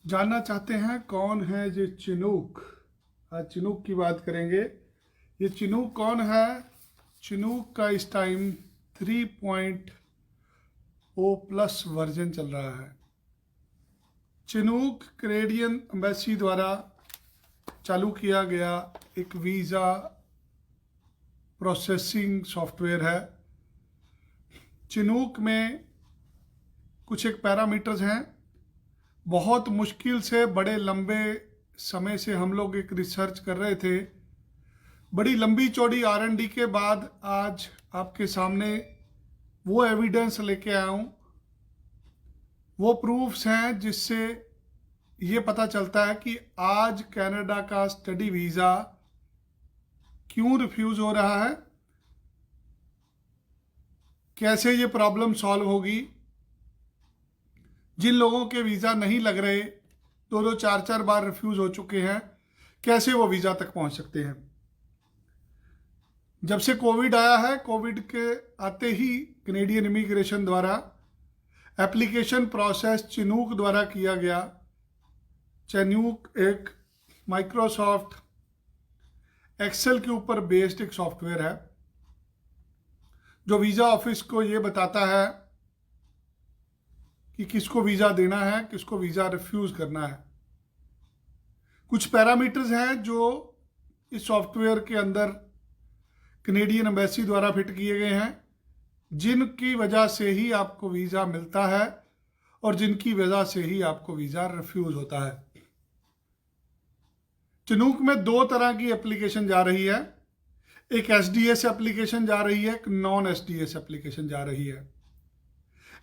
जानना चाहते हैं कौन है ये चिनूक। आज चिनूक की बात करेंगे। ये चिनूक कौन है? चिनूक का इस टाइम 3.0 प्लस वर्जन चल रहा है। चिनूक कैनेडियन एम्बेसी द्वारा चालू किया गया एक वीज़ा प्रोसेसिंग सॉफ्टवेयर है। चिनूक में कुछ एक पैरामीटर्स हैं। बहुत मुश्किल से बड़े लंबे समय से हम लोग एक रिसर्च कर रहे थे। बड़ी लंबी चौड़ी R&D के बाद आज आपके सामने वो एविडेंस लेके आया हूँ, वो प्रूफ्स हैं जिससे ये पता चलता है कि आज कनाडा का स्टडी वीज़ा क्यों रिफ्यूज़ हो रहा है, कैसे ये प्रॉब्लम सॉल्व होगी। जिन लोगों के वीज़ा नहीं लग रहे, दो दो चार चार बार रिफ्यूज़ हो चुके हैं, कैसे वो वीज़ा तक पहुंच सकते हैं। जब से कोविड आया है, कोविड के आते ही कैनेडियन इमिग्रेशन द्वारा एप्लीकेशन प्रोसेस चिनूक द्वारा किया गया। चिनूक एक माइक्रोसॉफ्ट एक्सेल के ऊपर बेस्ड एक सॉफ्टवेयर है जो वीज़ा ऑफिस को ये बताता है कि किसको वीज़ा देना है, किसको वीज़ा रिफ्यूज़ करना है। कुछ पैरामीटर्स हैं जो इस सॉफ्टवेयर के अंदर कैनेडियन एम्बेसी द्वारा फिट किए गए हैं, जिनकी वजह से ही आपको वीज़ा मिलता है और जिनकी वजह से ही आपको वीज़ा रिफ्यूज़ होता है। चिनूक में दो तरह की एप्लीकेशन जा रही है। एक SDS एप्लीकेशन जा रही है, एक नॉन SDS एप्लीकेशन जा रही है।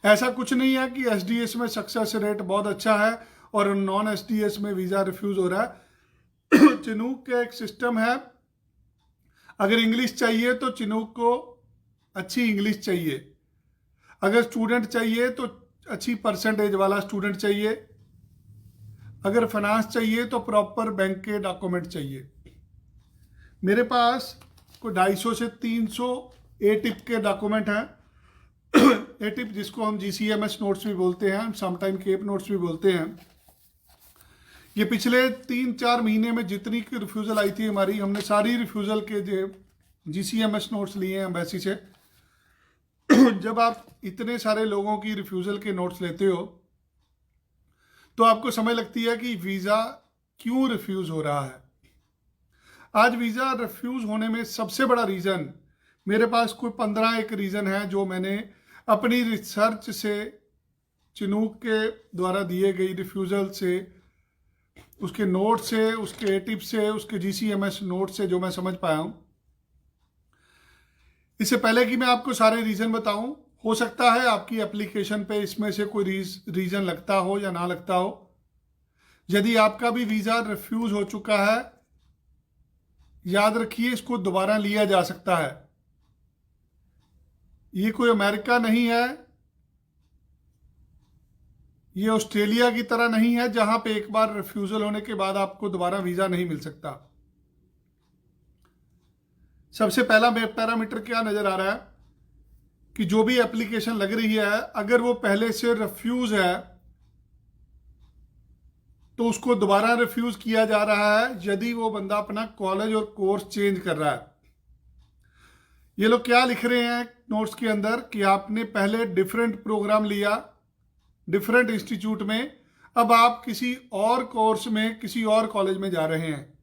ऐसा कुछ नहीं है कि SDS में सक्सेस रेट बहुत अच्छा है और नॉन SDS में वीज़ा रिफ्यूज़ हो रहा है। चिनूक का एक सिस्टम है, अगर इंग्लिश चाहिए तो चिनूक को अच्छी इंग्लिश चाहिए, अगर स्टूडेंट चाहिए तो अच्छी परसेंटेज वाला स्टूडेंट चाहिए, अगर फाइनेंस चाहिए तो प्रॉपर बैंक के डॉक्यूमेंट चाहिए। मेरे पास कोई 250 से 300 ATIP के डॉक्यूमेंट हैं। ATIP जिसको हम GCMS नोट्स भी बोलते हैं, समटाइम केप नोट्स भी बोलते हैं। ये पिछले 3-4 महीने में जितनी की रिफ्यूज़ल आई थी हमारी, हमने सारी रिफ्यूज़ल के जो GCMS नोट्स लिए हैं एम्बेसी से। जब आप इतने सारे लोगों की रिफ्यूज़ल के नोट्स लेते हो तो आपको समझ लगती है कि वीज़ा क्यों रिफ्यूज़ हो रहा है। आज वीज़ा रिफ्यूज़ होने में सबसे बड़ा रीज़न, मेरे पास कोई 15 एक रीज़न है जो मैंने अपनी रिसर्च से, चिनूक के द्वारा दिए गई रिफ्यूज़ल से, उसके नोट से, उसके ATIP से, उसके GCMS नोट से जो मैं समझ पाया हूँ। इससे पहले कि मैं आपको सारे रीज़न बताऊं, हो सकता है आपकी एप्लीकेशन पे इसमें से कोई रीज़न लगता हो या ना लगता हो। यदि आपका भी वीज़ा रिफ्यूज़ हो चुका है, याद रखिए इसको दोबारा लिया जा सकता है। ये कोई अमेरिका नहीं है, ये ऑस्ट्रेलिया की तरह नहीं है जहां पे एक बार रिफ्यूज़ल होने के बाद आपको दोबारा वीज़ा नहीं मिल सकता। सबसे पहला पैरामीटर क्या नज़र आ रहा है कि जो भी एप्लीकेशन लग रही है, अगर वो पहले से रिफ्यूज़ है तो उसको दोबारा रिफ्यूज़ किया जा रहा है यदि वो बंदा अपना कॉलेज और कोर्स चेंज कर रहा है। ये लोग क्या लिख रहे हैं नोट्स के अंदर कि आपने पहले डिफरेंट प्रोग्राम लिया डिफरेंट इंस्टीट्यूट में, अब आप किसी और कोर्स में किसी और कॉलेज में जा रहे हैं।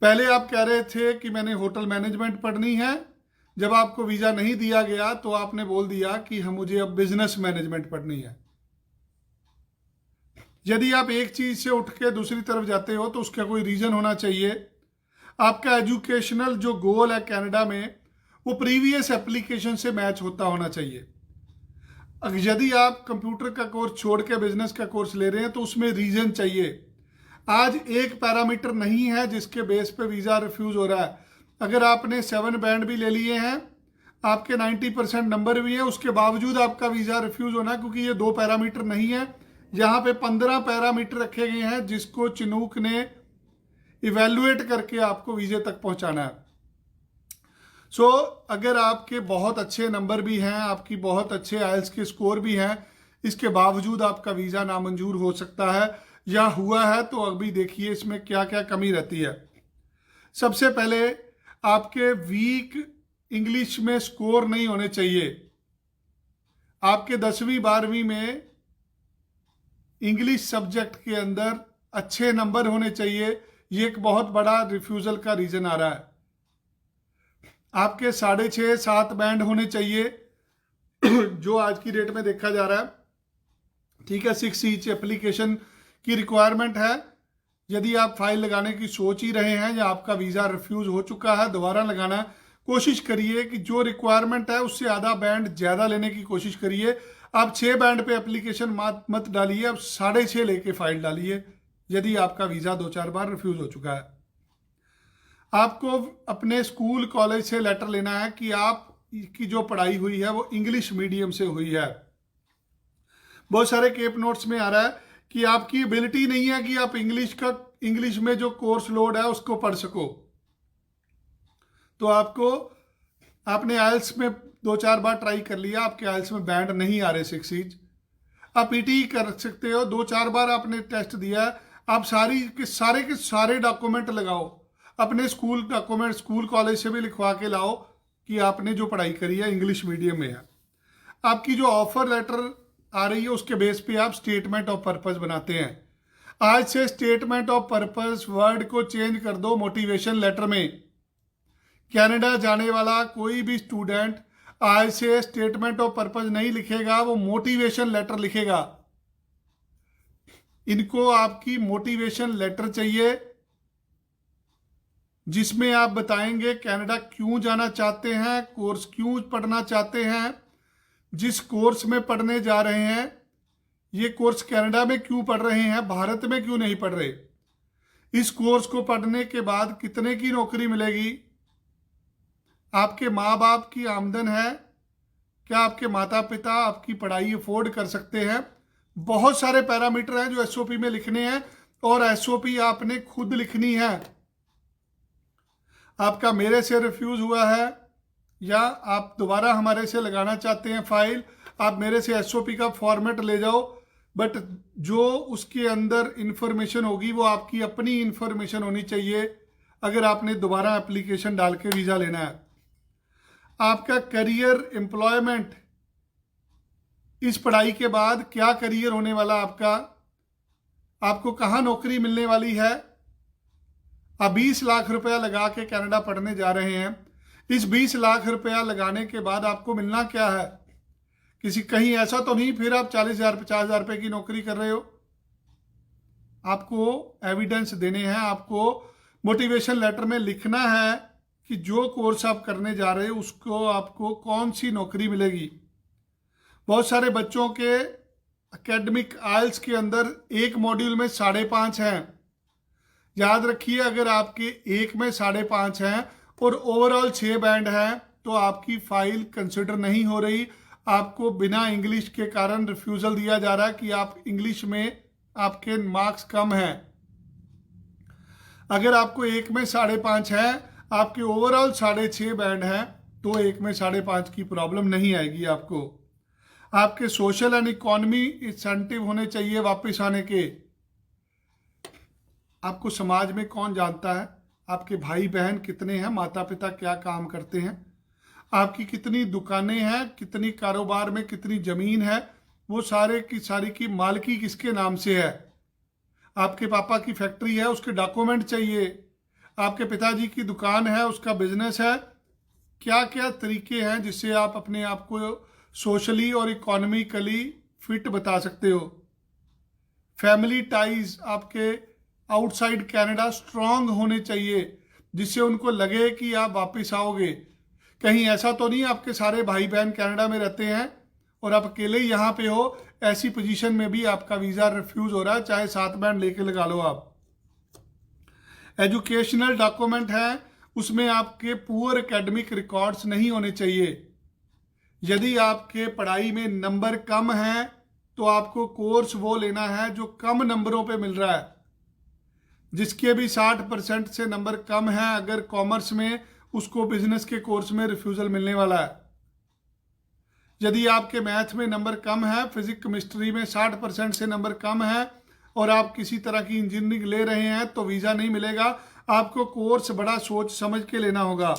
पहले आप कह रहे थे कि मैंने होटल मैनेजमेंट पढ़नी है, जब आपको वीज़ा नहीं दिया गया तो आपने बोल दिया कि हम मुझे अब बिजनेस मैनेजमेंट पढ़नी है। यदि आप एक चीज़ से उठ के दूसरी तरफ जाते हो तो उसका कोई रीज़न होना चाहिए। आपका एजुकेशनल जो गोल है कनाडा में, वो प्रीवियस एप्लीकेशन से मैच होता होना चाहिए। यदि आप कंप्यूटर का कोर्स छोड़ के बिजनेस का कोर्स ले रहे हैं तो उसमें रीज़न चाहिए। आज एक पैरामीटर नहीं है जिसके बेस पे वीज़ा रिफ्यूज़ हो रहा है। अगर आपने 7 बैंड भी ले लिए हैं, आपके 90% नंबर भी हैं, उसके बावजूद आपका वीज़ा रिफ्यूज़ होना, क्योंकि ये 2 पैरामीटर नहीं है। यहाँ पे 15 पैरामीटर रखे गए हैं जिसको चिनूक ने इवेल्युएट करके आपको वीज़े तक पहुँचाना है। अगर आपके बहुत अच्छे नंबर भी हैं, आपकी बहुत अच्छे IELTS के स्कोर भी हैं, इसके बावजूद आपका वीज़ा नामंजूर हो सकता है या हुआ है, तो अभी देखिए इसमें क्या क्या कमी रहती है। सबसे पहले आपके वीक इंग्लिश में स्कोर नहीं होने चाहिए। आपके 10वीं 12वीं में इंग्लिश सब्जेक्ट के अंदर अच्छे नंबर होने चाहिए। ये एक बहुत बड़ा रिफ्यूज़ल का रीज़न आ रहा है। आपके 6.5 7 बैंड होने चाहिए जो आज की डेट में देखा जा रहा है। ठीक है, 6 ईच एप्लीकेशन की रिक्वायरमेंट है। यदि आप फाइल लगाने की सोच ही रहे हैं या आपका वीज़ा रिफ्यूज़ हो चुका है, दोबारा लगाना, कोशिश करिए कि जो रिक्वायरमेंट है उससे आधा बैंड ज़्यादा लेने की कोशिश करिए। आप 6 बैंड पे एप्लीकेशन मत डालिए, आप 6.5 लेके फाइल डालिए यदि आपका वीज़ा 2-4 बार रिफ्यूज़ हो चुका है। आपको अपने स्कूल कॉलेज से लेटर लेना है कि आप की जो पढ़ाई हुई है वो इंग्लिश मीडियम से हुई है। बहुत सारे केप नोट्स में आ रहा है कि आपकी एबिलिटी नहीं है कि आप इंग्लिश में जो कोर्स लोड है उसको पढ़ सको। तो आपने आइल्स में 2-4 बार ट्राई कर लिया, आपके आइल्स में बैंड नहीं आ रहे 6 ईच, आप पीटी कर सकते हो। 2-4 बार आपने टेस्ट दिया, आप के सारे डॉक्यूमेंट लगाओ, अपने स्कूल डॉक्यूमेंट स्कूल कॉलेज से भी लिखवा के लाओ कि आपने जो पढ़ाई करी है इंग्लिश मीडियम में है। आपकी जो ऑफर लेटर आ रही है उसके बेस पे आप स्टेटमेंट ऑफ पर्पस बनाते हैं। आज से स्टेटमेंट ऑफ पर्पस वर्ड को चेंज कर दो मोटिवेशन लेटर में। कनाडा जाने वाला कोई भी स्टूडेंट आज से स्टेटमेंट ऑफ पर्पस नहीं लिखेगा, वो मोटिवेशन लेटर लिखेगा। इनको आपकी मोटिवेशन लेटर चाहिए जिसमें आप बताएंगे कनाडा क्यों जाना चाहते हैं, कोर्स क्यों पढ़ना चाहते हैं, जिस कोर्स में पढ़ने जा रहे हैं, ये कोर्स कनाडा में क्यों पढ़ रहे हैं, भारत में क्यों नहीं पढ़ रहे, इस कोर्स को पढ़ने के बाद कितने की नौकरी मिलेगी, आपके माँ बाप की आमदन है, क्या आपके माता पिता आपकी पढ़ाई अफोर्ड कर सकते हैं। बहुत सारे पैरामीटर हैं जो एसओपी में लिखने हैं और एसओपी आपने खुद लिखनी है। आपका मेरे से रिफ्यूज हुआ है या आप दोबारा हमारे से लगाना चाहते हैं फाइल, आप मेरे से एसओपी का फॉर्मेट ले जाओ, बट जो उसके अंदर इंफॉर्मेशन होगी वो आपकी अपनी इंफॉर्मेशन होनी चाहिए अगर आपने दोबारा एप्लीकेशन डाल के वीज़ा लेना है। आपका करियर एम्प्लॉयमेंट, इस पढ़ाई के बाद क्या करियर होने वाला आपको कहाँ नौकरी मिलने वाली है। आप 20 लाख रुपया लगा के कनाडा पढ़ने जा रहे हैं, इस 20 लाख रुपया लगाने के बाद आपको मिलना क्या है, कहीं ऐसा तो नहीं फिर आप 40,000 50,000 रुपये की नौकरी कर रहे हो। आपको एविडेंस देने हैं, आपको मोटिवेशन लेटर में लिखना है कि जो कोर्स आप करने जा रहे हो उसको आपको कौन सी नौकरी मिलेगी। बहुत सारे बच्चों के एकेडमिक आइल्स के अंदर एक मॉड्यूल में 5.5 हैं। याद रखिए, अगर आपके एक में 5.5 हैं और ओवरऑल 6 बैंड हैं तो आपकी फाइल कंसिडर नहीं हो रही। आपको बिना इंग्लिश के कारण रिफ्यूज़ल दिया जा रहा है कि आप इंग्लिश में आपके मार्क्स कम हैं। अगर आपको एक में 5.5 है, आपके ओवरऑल 6.5 बैंड हैं, तो एक में 5.5 की प्रॉब्लम नहीं आएगी आपको। आपके सोशल एंड इकोनॉमी इंसेंटिव होने चाहिए वापस आने के। आपको समाज में कौन जानता है, आपके भाई बहन कितने हैं, माता पिता क्या काम करते हैं, आपकी कितनी दुकानें हैं, कितनी कारोबार में कितनी ज़मीन है, वो सारे की सारी की मालिकी किसके नाम से है। आपके पापा की फैक्ट्री है, उसके डॉक्यूमेंट चाहिए। आपके पिताजी की दुकान है, उसका बिजनेस है। क्या क्या तरीके हैं जिससे आप अपने आप को सोशली और इकोनॉमिकली फिट बता सकते हो। फैमिली टाइज आपके आउटसाइड कनाडा स्ट्रांग होने चाहिए जिससे उनको लगे कि आप वापस आओगे। कहीं ऐसा तो नहीं आपके सारे भाई बहन कनाडा में रहते हैं और आप अकेले ही यहाँ पे हो, ऐसी पोजीशन में भी आपका वीज़ा रिफ्यूज़ हो रहा है, चाहे 7 बैंड लेके लगा लो आप। एजुकेशनल डॉक्यूमेंट है, उसमें आपके पुअर एकेडमिक रिकॉर्ड्स नहीं होने चाहिए। यदि आपके पढ़ाई में नंबर कम हैं तो आपको कोर्स वो लेना है जो कम नंबरों पे मिल रहा है। जिसके भी 60% से नंबर कम है अगर कॉमर्स में, उसको बिजनेस के कोर्स में रिफ्यूज़ल मिलने वाला है। यदि आपके मैथ में नंबर कम है, फिजिक्स केमिस्ट्री में 60% से नंबर कम है, और आप किसी तरह की इंजीनियरिंग ले रहे हैं तो वीज़ा नहीं मिलेगा। आपको कोर्स बड़ा सोच समझ के लेना होगा।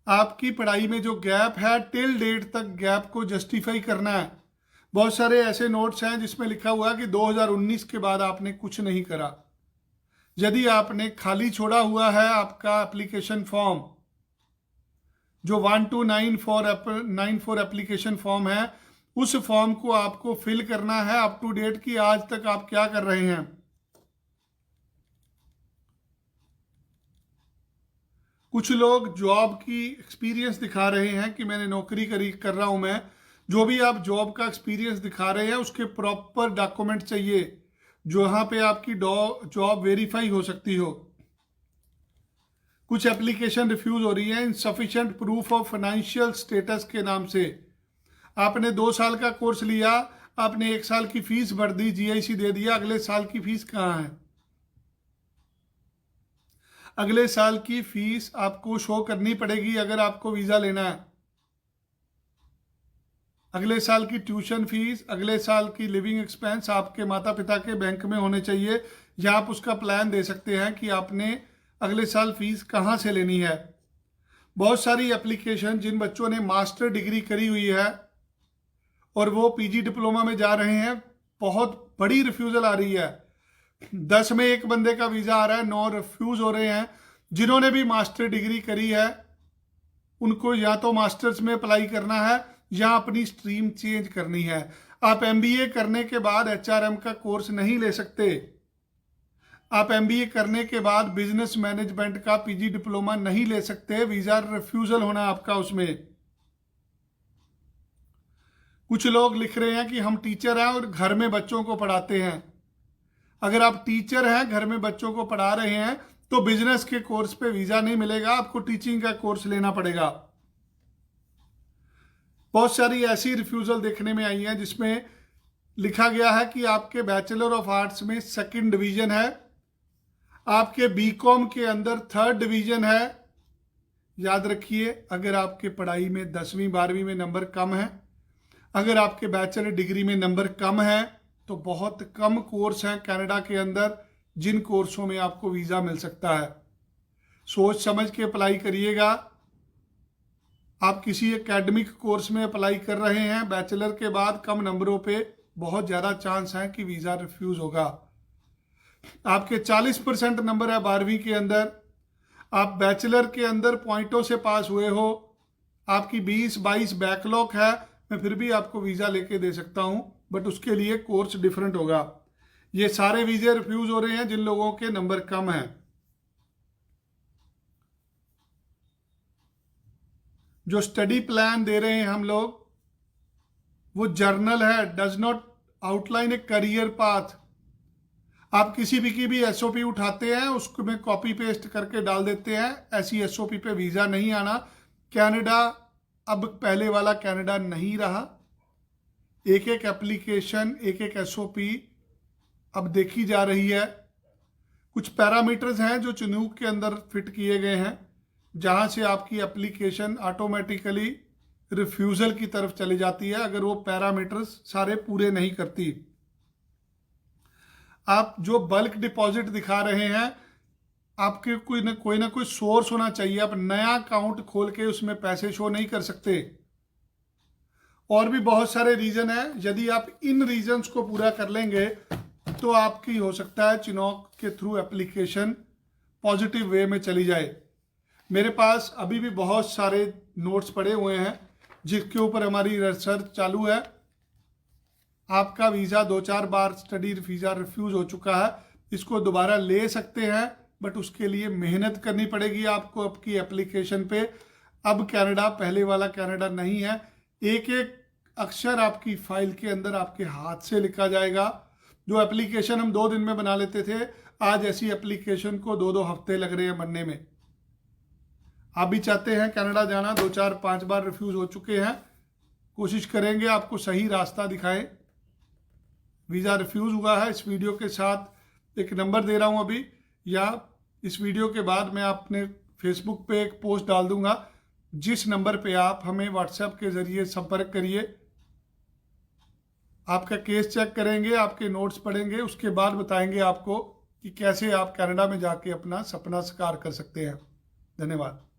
आपकी पढ़ाई में जो गैप है टिल डेट तक गैप को जस्टिफाई करना है। बहुत सारे ऐसे नोट्स हैं जिसमें लिखा हुआ है कि 2019 के बाद आपने कुछ नहीं करा। यदि आपने खाली छोड़ा हुआ है आपका एप्लीकेशन फॉर्म, जो 1294 एप्लीकेशन फॉर्म है, उस फॉर्म को आपको फिल करना है अप टू डेट कि आज तक आप क्या कर रहे हैं। कुछ लोग जॉब की एक्सपीरियंस दिखा रहे हैं कि मैंने नौकरी कर रहा हूं मैं। जो भी आप जॉब का एक्सपीरियंस दिखा रहे हैं उसके प्रॉपर डॉक्यूमेंट चाहिए, जहां पे आपकी जॉब वेरीफाई हो सकती हो। कुछ एप्लीकेशन रिफ्यूज हो रही है insufficient proof of financial status के नाम से। आपने 2 साल का कोर्स लिया, आपने 1 साल की फीस भर दी, जीआईसी दे दिया, अगले साल की फीस कहाँ है? अगले साल की फीस आपको शो करनी पड़ेगी अगर आपको वीजा लेना है। अगले साल की ट्यूशन फीस, अगले साल की लिविंग एक्सपेंस आपके माता पिता के बैंक में होने चाहिए, या आप उसका प्लान दे सकते हैं कि आपने अगले साल फीस कहाँ से लेनी है। बहुत सारी एप्लीकेशन जिन बच्चों ने मास्टर डिग्री करी हुई है और वो पीजी डिप्लोमा में जा रहे हैं, बहुत बड़ी रिफ्यूजल आ रही है। 10 में 1 बंदे का वीज़ा आ रहा है, 9 रिफ्यूज हो रहे हैं। जिन्होंने भी मास्टर डिग्री करी है उनको या तो मास्टर्स में अप्लाई करना है या अपनी स्ट्रीम चेंज करनी है। आप एमबीए करने के बाद एचआरएम का कोर्स नहीं ले सकते। आप एमबीए करने के बाद बिजनेस मैनेजमेंट का पीजी डिप्लोमा नहीं ले सकते, वीज़ा रिफ्यूजल होना आपका उसमें। कुछ लोग लिख रहे हैं कि हम टीचर हैं और घर में बच्चों को पढ़ाते हैं। अगर आप टीचर हैं, घर में बच्चों को पढ़ा रहे हैं, तो बिजनेस के कोर्स पे वीज़ा नहीं मिलेगा, आपको टीचिंग का कोर्स लेना पड़ेगा। बहुत सारी ऐसी रिफ्यूजल देखने में आई है जिसमें लिखा गया है कि आपके बैचलर ऑफ आर्ट्स में 2nd डिवीजन है, आपके बीकॉम के अंदर 3rd डिवीजन है। याद रखिए, अगर आपके पढ़ाई में 10वीं 12वीं में नंबर कम है, अगर आपके बैचलर डिग्री में नंबर कम है, तो बहुत कम कोर्स हैं कनाडा के अंदर जिन कोर्सों में आपको वीज़ा मिल सकता है। सोच समझ के अप्लाई करिएगा। आप किसी एकेडमिक कोर्स में अप्लाई कर रहे हैं, बैचलर के बाद कम नंबरों पे बहुत ज़्यादा चांस है कि वीज़ा रिफ्यूज़ होगा। आपके 40% नंबर है 12वीं के अंदर, आप बैचलर के अंदर पॉइंटों से पास हुए हो, आपकी 20-22 बैकलॉग है, मैं फिर भी आपको वीज़ा लेके दे सकता हूं, बट उसके लिए कोर्स डिफरेंट होगा। ये सारे वीज़े रिफ्यूज़ हो रहे हैं जिन लोगों के नंबर कम हैं। जो स्टडी प्लान दे रहे हैं हम लोग, वो जर्नल है, does not outline a career path. आप किसी भी की भी एसओपी उठाते हैं, उसको में कॉपी पेस्ट करके डाल देते हैं, ऐसी एसओपी पे वीज़ा नहीं आना। कनाडा अब पहले वाला कनाडा नहीं रहा। एक एक एप्लीकेशन, एक एक एसओपी अब देखी जा रही है। कुछ पैरामीटर्स हैं जो चिनूक के अंदर फिट किए गए हैं, जहां से आपकी एप्लीकेशन ऑटोमेटिकली रिफ्यूजल की तरफ चली जाती है अगर वो पैरामीटर्स सारे पूरे नहीं करती। आप जो बल्क डिपॉजिट दिखा रहे हैं, आपके कोई ना कोई सोर्स होना चाहिए। आप नया अकाउंट खोल के उसमें पैसे शो नहीं कर सकते। और भी बहुत सारे रीजन है। यदि आप इन रीजन्स को पूरा कर लेंगे तो आपकी हो सकता है चिनॉक के थ्रू एप्लीकेशन पॉजिटिव वे में चली जाए। मेरे पास अभी भी बहुत सारे नोट्स पड़े हुए हैं जिसके ऊपर हमारी रिसर्च चालू है। आपका वीज़ा 2-4 बार स्टडी वीज़ा रिफ्यूज़ हो चुका है, इसको दोबारा ले सकते हैं, बट उसके लिए मेहनत करनी पड़ेगी आपको आपकी एप्लीकेशन पे। अब कनाडा पहले वाला कनाडा नहीं है। एक एक अक्षर आपकी फाइल के अंदर आपके हाथ से लिखा जाएगा। जो एप्लीकेशन हम 2 दिन में बना लेते थे, आज ऐसी एप्लीकेशन को 2-2 हफ्ते लग रहे हैं बनने में। आप भी चाहते हैं कनाडा जाना, 2-4-5 बार रिफ्यूज़ हो चुके हैं, कोशिश करेंगे आपको सही रास्ता दिखाएं। वीज़ा रिफ्यूज़ हुआ है, इस वीडियो के साथ एक नंबर दे रहा हूं अभी, या इस वीडियो के बाद मैं अपने फेसबुक पे एक पोस्ट डाल दूंगा, जिस नंबर पे आप हमें व्हाट्सएप के ज़रिए संपर्क करिए। आपका केस चेक करेंगे, आपके नोट्स पढ़ेंगे, उसके बाद बताएंगे आपको कि कैसे आप कनाडा में जाके अपना सपना साकार कर सकते हैं। धन्यवाद।